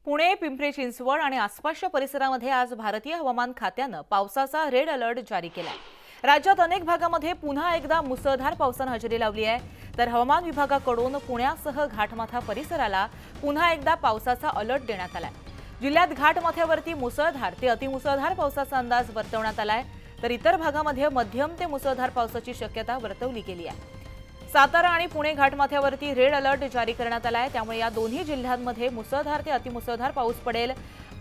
पुणे, पिंपरी चिंचवड आणि आसपासच्या परिसरामध्ये आज भारतीय हवामान खात्याने पावसाचा रेड अलर्ट जारी केलाय। राज्यात अनेक भागामध्ये पुन्हा एकदा मुसळधार पावसाने हजेरी लावली आहे। तर हवामान विभागाकडून पुण्यासह घाटमाथा परिसराला पुन्हा एकदा पावसाचा अलर्ट देण्यात आलाय। जिल्ह्यात घाटमाथ्यावरती मुसळधार ते अतिमुसळधार पावसाचा अंदाज वर्तवण्यात आलाय, तर इतर भागामध्ये मध्यम ते मुसळधार पावसाची शक्यता वर्तवली गेली आहे। सातारा आणि पुणे घाटमाथ्यावरती रेड अलर्ट जारी करण्यात आला आहे, त्यामुळे या दोन्ही जिल्ह्यांमध्ये मुसळधार ते अतिमुसळधार पाऊस पडेल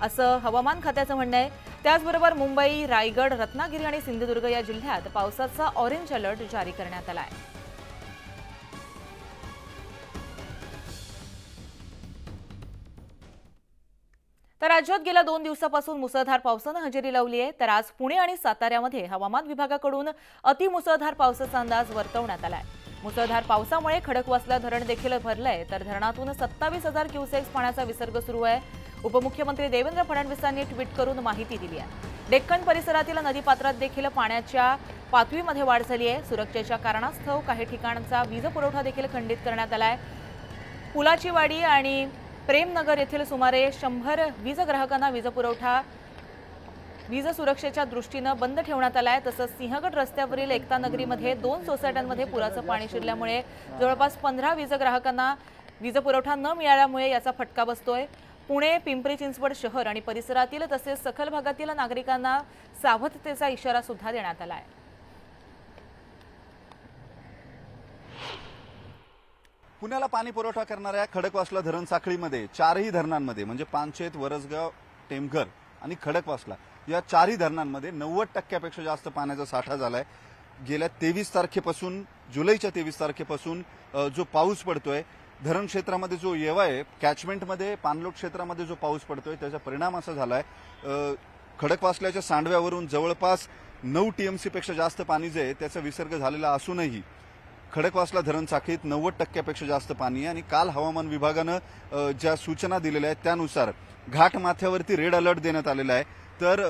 असं हवामान खात्याचं म्हणणं आहे। त्याचबरोबर मुंबई, रायगड, रत्नागिरी आणि सिंधुदुर्ग या जिल्ह्यात पावसाचा ऑरेंज अलर्ट जारी करण्यात आला आहे। तर राज्यात गेल्या 2 दिवसापासून मुसळधार पावसाने हजेरी लावली आहे। तर आज पुणे आणि साताऱ्यामध्ये हवामान विभागाकडून अतिमुसळधार पावसाचा अंदाज वर्तवण्यात आला आहे। मुसळधार पावसामुळे खडकवासला धरण देखील भरलंय, तर धरणातून 27,000 क्युसेक्स पाण्याचा विसर्ग सुरू आहे। उपमुख्यमंत्री देवेंद्र फडणवीसांनी ट्विट करून माहिती दिली आहे। डेक्कन परिसरातील नदीपात्रात देखील पाण्याच्या पातळीमध्ये वाढ झाली आहे। सुरक्षेच्या कारणास्तव काही ठिकाणचा वीज पुरवठा देखील खंडित करण्यात आला आहे। पुलाची वाडी आणि प्रेमनगर येथील सुमारे 100 वीज ग्राहकांना वीज सुरक्षेच्या दृष्टीने बंद ठेवण्यात आलाय। तसंच सिंहगड रस्त्यावरील एकता नगरीमध्ये 2 सोसायट्यांमध्ये पुराचं पाणी शिरल्यामुळे जवळपास 15 वीज ग्राहकांना वीज पुरवठा न मिळाल्यामुळे याचा फटका बसतोय। पुणे, पिंपरी चिंचवड शहर आणि परिसरातील तसेच सखल भागातील नागरिकांना सावधतेचा इशारा सुद्धा देण्यात आला आहे। पुण्याला पाणी पुरवठा करणाऱ्या खडकवासला धरण साखळीमध्ये 4ही धरणांमध्ये म्हणजे पानशेत, वरसगाव, टेमघर आणि खडकवासला या 4ही धरणांमध्ये 90% जास्त पाण्याचा साठा झालाय। गेल्या 23 तारखेपासून जुलैच्या 23 तारखेपासून जो पाऊस पडतोय धरण क्षेत्रामध्ये, जो येवा आहे कॅचमेंटमध्ये, पाणलोट क्षेत्रामध्ये जो पाऊस पडतोय त्याचा परिणाम असा झालाय खडकवासल्याच्या सांडव्यावरून जवळपास 9 टीएमसी पेक्षा जास्त पाणी जे आहे त्याचा विसर्ग झालेला असूनही खडकवासला धरण साखळीत 90% जास्त पाणी आहे। आणि काल हवामान विभागानं ज्या सूचना दिलेल्या आहेत त्यानुसार घाटमाथ्यावरती रेड अलर्ट देण्यात आलेला आहे। तर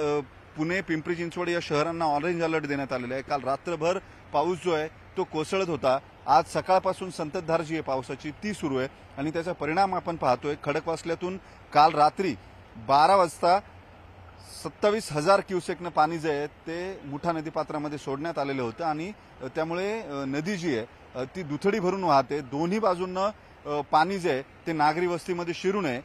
पुणे, पिंपरी चिंचवड या शहरांना ऑरेंज अलर्ट देण्यात आलेला आहे। काल रात्रभर पाऊस जो आहे तो कोसळत होता। आज सकाळपासून संततधार जी आहे पावसाची ती सुरू आहे आणि त्याचा परिणाम आपण पाहतोय। खडकवासल्यातून काल रात्री 12 वाजता 27,000 क्युसेकनं पाणी जे आहे ते मुठा नदीपात्रामध्ये सोडण्यात आलेलं होतं आणि त्यामुळे नदी जी आहे ती दुथडी भरून वाहते। दोन्ही बाजूंना पाणी जे आहे ते नागरी वस्तीमध्ये शिरू नये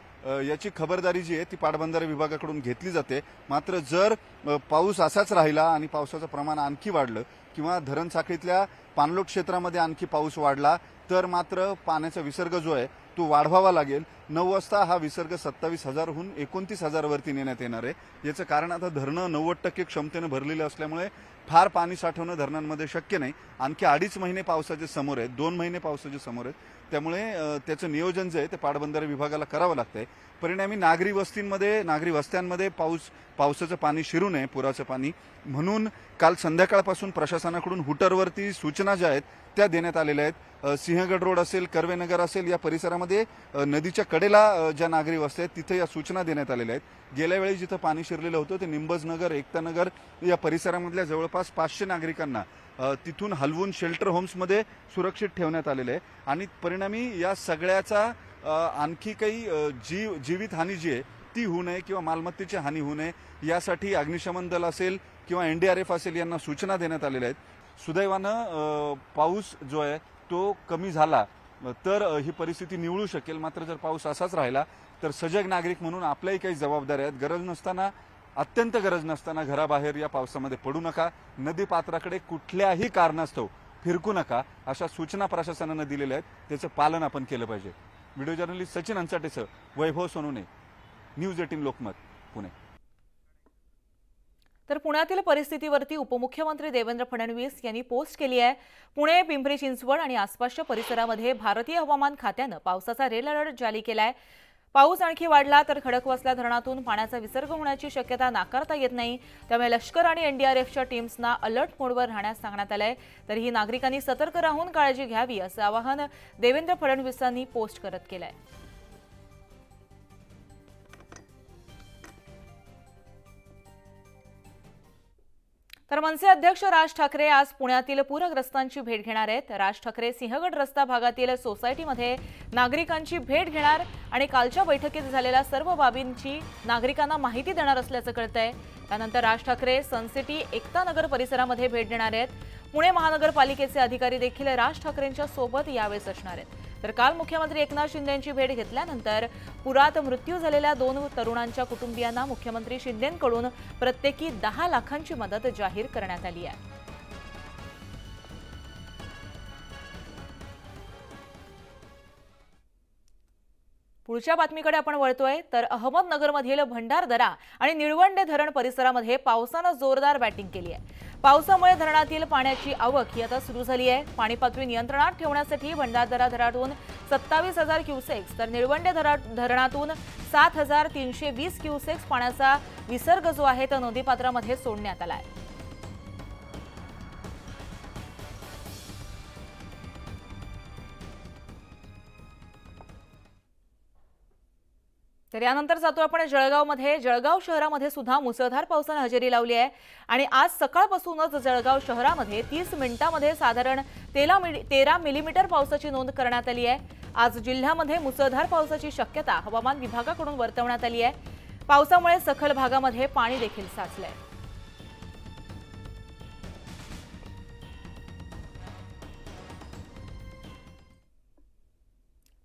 याची खबरदारी जी आहे ती पाटबंधारे विभागाकडून घेतली जाते। मात्र जर पाऊस असाच राहिला आणि पावसाचं प्रमाण आणखी वाढलं किंवा धरण साखळीतल्या पाणलोट क्षेत्रामध्ये आणखी पाऊस वाढला तर मात्र पाण्याचा विसर्ग जो आहे तो वाढवावा लागेल। 9 वाजता हा विसर्ग 27,000हून 29,000 वरती नेण्यात येणार आहे। याचं कारण आता धरणं 90% क्षमतेने भरलेलं असल्यामुळे फार पाणी साठवणं धरणांमध्ये शक्य नाही। आणखी 2.5 महिने पावसाचे समोर आहेत, 2 महिने पावसाचे समोर आहेत, त्यामुळे त्याचं नियोजन जे आहे ते पाटबंधारे विभागाला करावं लागतंय। परिणामी नागरी वस्त्यांमध्ये पावसाचं पाणी शिरू नये, पुराचं पाणी, म्हणून काल संध्याकाळपासून प्रशासनाकडून हुटरवरती सूचना ज्या आहेत त्या देण्यात आलेल्या आहेत। सिंहगड रोड असेल, कर्वेनगर असेल या परिसरामध्ये नदीच्या कडेला ज्या नागरी वस्त्या आहेत तिथे या सूचना देण्यात आलेल्या आहेत। गेल्या वेळी जिथं पाणी शिरलेलं होतं ते निंबजनगर, एकतानगर या परिसरामधल्या जवळपास 500 नागरिकांना तिथून हलवून शेल्टर होम्समध्ये सुरक्षित ठेवण्यात आलेलं आहे। आणि परिणामी या सगळ्याचा आणखी काही जीवित हानी जी आहे ती होऊ नये किंवा मालमत्तेची हानी होऊ नये यासाठी अग्निशमन दल असेल किंवा एनडीआरएफ असेल यांना सूचना देण्यात आलेल्या आहेत। सुदैवानं पाऊस जो आहे तो कमी झाला तर ही परिस्थिती निवळू शकेल। मात्र जर पाऊस असाच राहिला तर सजग नागरिक म्हणून आपल्याही काही जबाबदाऱ्या आहेत। अत्यंत गरज नसताना घराबाहेर या पावसामध्ये पडू नका, नदीपात्राकडे कुठल्याही कारणास्तव फिरकू नका अशा सूचना प्रशासनाने दिलेल्या आहेत, त्याचं पालन आपण केलं पाहिजे। व्हिडिओ जर्नलिस्ट सचिन अंचाटेसह वैभव सोनवणे, न्यूज 18 लोकमत, पुणे। तर पुण्यातील परिस्थितीवरती उपमुख्यमंत्री देवेंद्र फडणवीस यांनी पोस्ट केली आहे। पुणे, पिंपरी चिंचवड आणि आसपासच्या परिसरामध्ये भारतीय हवामान खात्याने पावसाचा रेड अलर्ट जारी केलाय। पाऊस आणखी वाढला तर खडकवासला धरणातून पाण्याचा विसर्ग होण्याची शक्यता नाकारता येत नाही, त्यामुळे लष्कर आणि एनडीआरएफच्या टीम्सना अलर्ट मोडवर राहण्यास सांगण्यात आलंय। तरीही नागरिकांनी सतर्क राहून काळजी घ्यावी असं आवाहन देवेंद्र फडणवीसांनी पोस्ट करत केलंय। तर मनसे अध्यक्ष राज ठाकरे आज पुण्यातील पूरग्रस्तांची भेट घेणार आहेत। राज ठाकरे सिंहगड रस्ता भागातील सोसायटीमध्ये नागरिकांची भेट घेणार आणि कालच्या बैठकीत झालेल्या सर्व बाबींची नागरिकांना माहिती देणार असल्याचं कळतंय। त्यानंतर राज ठाकरे सनसिटी एकता नगर परिसरामध्ये भेट देणार आहेत। पुणे महानगरपालिकेचे अधिकारी देखील राज ठाकरेंच्या सोबत यावेळेस असणार आहेत। तर काल मुख्यमंत्री एकनाथ शिंदे यांची भेट घेतल्यानंतर पुरात मृत्यू झालेल्या 2 तरुणांच्या कुटुंबियांना मुख्यमंत्री शिंदेंकडून प्रत्येकी 10 लाखांची मदत जाहीर करण्यात आली आहे। पुढच्या बातमीकडे आपण वळतोय तर अहमदनगरमधील भंडारदरा आणि निळवंडे धरण परिसरामध्ये पावसाने जोरदार बॅटिंग केली आहे। पावसामुळे धरणातील पाण्याची आवक ही आता सुरू झाली आहे। पाणी पातळी नियंत्रणात ठेवण्यासाठी भंडारदरा धरणातून 27,000 क्युसेक्स तर निळवंडे धरणातून 7,320 क्युसेक्स पाण्याचा विसर्ग जो आहे तो नदीपात्रामध्ये सोडण्यात आला आहे। तर यानंतर जातो आपण जळगावमध्ये। जळगाव शहरामध्ये सुद्धा मुसळधार पावसाने हजेरी लावली आहे आणि आज सकाळपासूनच जळगाव शहरामध्ये 30 मिनिटांमध्ये साधारण 13 मिलीमीटर पावसाची नोंद करण्यात आली आहे। आज जिल्ह्यामध्ये मुसळधार पावसाची शक्यता हवामान विभागाकडून वर्तवण्यात आली आहे। पावसामुळे सखल भागामध्ये पाणी देखील साचले आहे।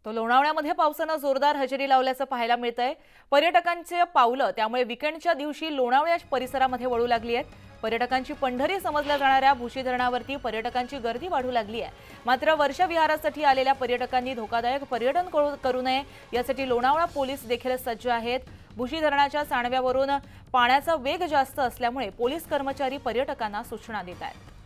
तो लोणावळ्यामध्ये पावसाने जोरदार हजेरी लावल्याचं पाहायला मिळतंय। पर्यटकांचे पावलं त्यामुळे वीकेंडच्या दिवशी लोणावळ्या परिसरामध्ये वळू लागली आहेत। पर्यटकांची पंढरी समजल्या जाणाऱ्या भुशी धरणावरती पर्यटकांची गर्दी वाढू लागली आहे। मात्र वर्षविहारासाठी आलेल्या पर्यटकांनी धोकादायक पर्यटन करू नये यासाठी लोणावळा पोलीस देखील सज्ज आहेत। भुशी धरणाच्या सांडव्यावरून पाण्याचा वेग जास्त असल्यामुळे पोलीस कर्मचारी पर्यटकांना सूचना देत आहेत।